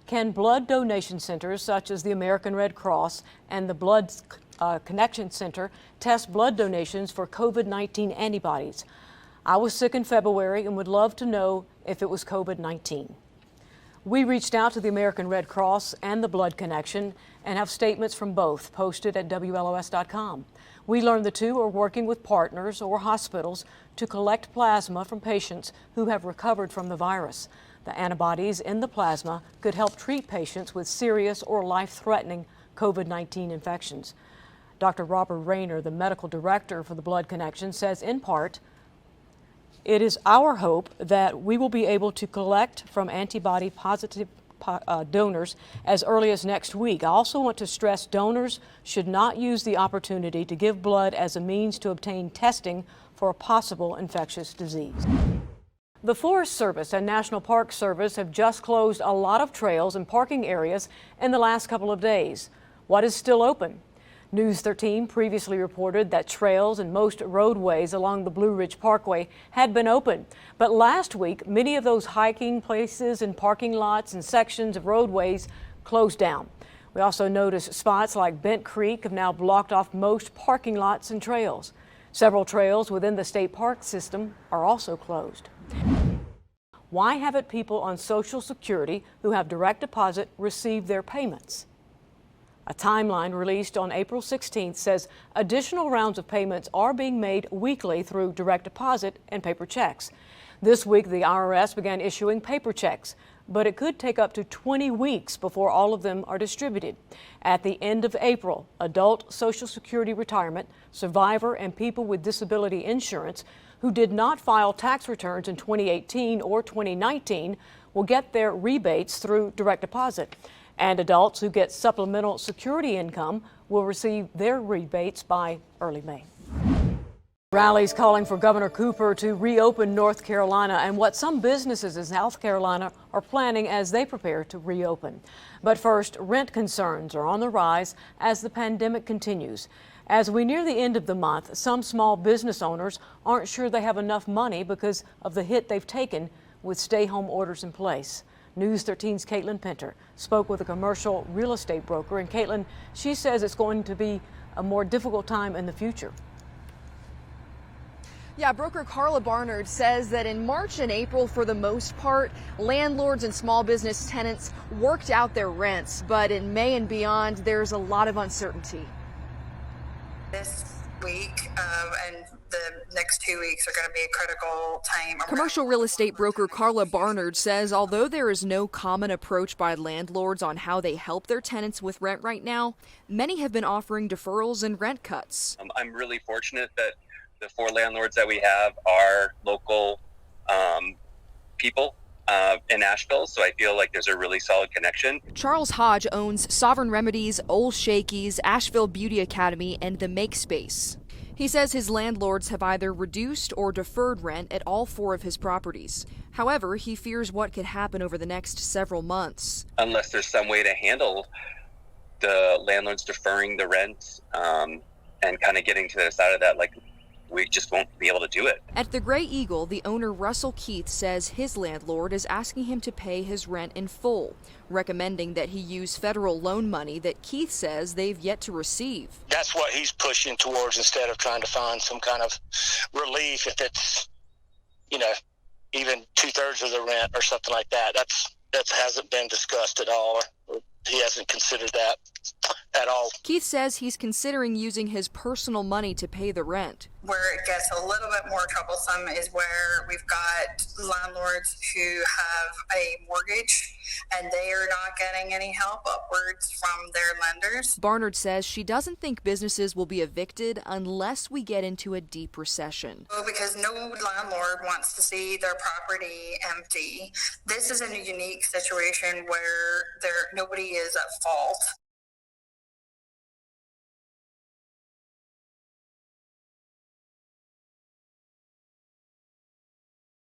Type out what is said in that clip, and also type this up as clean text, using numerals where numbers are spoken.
Can blood donation centers such as the American Red Cross and the Blood Connection Center test blood donations for COVID-19 antibodies? I was sick in February and would love to know if it was COVID-19. We reached out to the American Red Cross and the Blood Connection and have statements from both posted at WLOS.com. We learned the two are working with partners or hospitals to collect plasma from patients who have recovered from the virus. The antibodies in the plasma could help treat patients with serious or life-threatening COVID-19 infections. Dr. Robert Rayner, the medical director for the Blood Connection, says in part, "It is our hope that we will be able to collect from antibody positive donors as early as next week. I also want to stress donors should not use the opportunity to give blood as a means to obtain testing for a possible infectious disease." The Forest Service and National Park Service have just closed a lot of trails and parking areas in the last couple of days. What is still open? News 13 previously reported that trails and most roadways along the Blue Ridge Parkway had been open. But last week, many of those hiking places and parking lots and sections of roadways closed down. We also noticed spots like Bent Creek have now blocked off most parking lots and trails. Several trails within the state park system are also closed. Why haven't people on Social Security who have direct deposit received their payments? A timeline released on April 16th says additional rounds of payments are being made weekly through direct deposit and paper checks. This week, the IRS began issuing paper checks, but it could take up to 20 weeks before all of them are distributed. At the end of April, adult Social Security retirement, survivor, and people with disability insurance who did not file tax returns in 2018 or 2019 will get their rebates through direct deposit. And adults who get supplemental security income will receive their rebates by early May. Rallies calling for Governor Cooper to reopen North Carolina and what some businesses in South Carolina are planning as they prepare to reopen. But first, rent concerns are on the rise as the pandemic continues. As we near the end of the month, some small business owners aren't sure they have enough money because of the hit they've taken with stay-home orders in place. News 13's Caitlin Pinter spoke with a commercial real estate broker. And Caitlin, she says it's going to be a more difficult time in the future. Yeah, broker Carla Barnard says that in March and April, for the most part, landlords and small business tenants worked out their rents. But in May and beyond, there's a lot of uncertainty. This week and the next 2 weeks are going to be a critical time. Commercial real estate broker Carla Barnard says although there is no common approach by landlords on how they help their tenants with rent right now, many have been offering deferrals and rent cuts. I'm really fortunate that the 4 landlords that we have are local people in Asheville, so I feel like there's a really solid connection. Charles Hodge owns Sovereign Remedies, Old Shakey's, Asheville Beauty Academy, and the Make Space. He says his landlords have either reduced or deferred rent at all 4 of his properties. However, he fears what could happen over the next several months. Unless there's some way to handle the landlords deferring the rent and kind of getting to the side of that, like, we just won't be able to do it. At the Gray Eagle, the owner Russell Keith says his landlord is asking him to pay his rent in full, recommending that he use federal loan money that Keith says they've yet to receive. That's what he's pushing towards instead of trying to find some kind of relief if it's, even 2/3 of the rent or something like that. That hasn't been discussed at all. He hasn't considered that at all. Keith says he's considering using his personal money to pay the rent. Where it gets a little bit more troublesome is where we've got landlords who have a mortgage and they are not getting any help upwards from their lenders. Barnard says she doesn't think businesses will be evicted unless we get into a deep recession. Because no landlord wants to see their property empty. This is a unique situation where nobody is at fault.